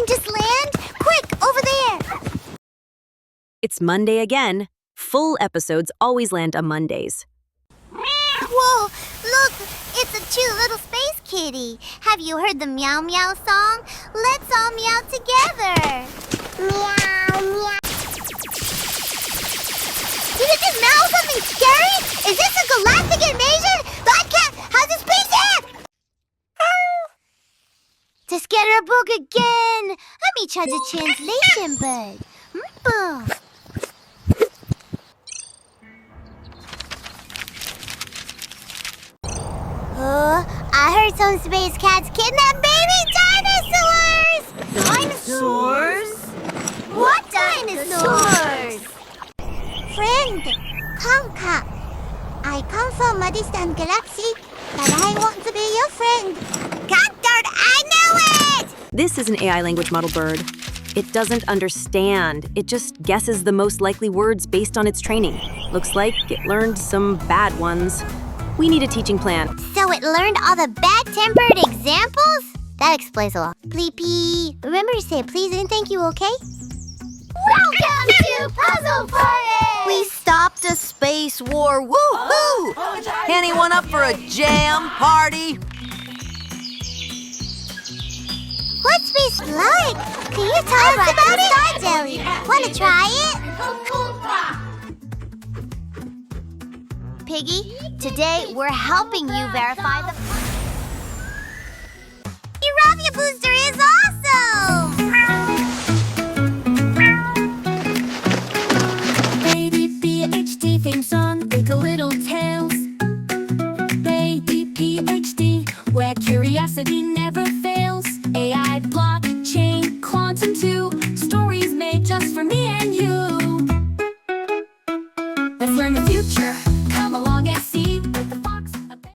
something just land? Quick, over there! It's Monday again. Full episodes always land on Mondays. Whoa, look, it's a cute little space kitty. Have you heard the Meow Meow song? Let's all meow together. Meow, meow. Did it just meow something scary? Is this a galactic invasion? How's this space at? To scatter a book again. Let me try the translation bud. I heard some space cats kidnap baby dinosaurs! Dinosaurs? What dinosaurs? Friend, Conca. I come from a distant galaxy, but I want to be your friend. Goddard, I knew it! This is an AI language model bird. It doesn't understand. It just guesses the most likely words based on its training. Looks like it learned some bad ones. We need a teaching plan. So it learned all the bad-tempered examples? That explains a lot. Bleepy, remember to say please and thank you, okay? Welcome to Puzzle Party! We stopped a space war. Woo-hoo! Anyone up for a jam party? What's space like? Can you tell us about it? Star jelly. Wanna try it? Piggy, today we're helping you verify the... Your Raffia Booster is awesome! Baby PhD theme song, think a little tales. Baby PhD, where curiosity never fails. AI, blockchain, quantum too. Stories made just for me and you. Let's learn the future.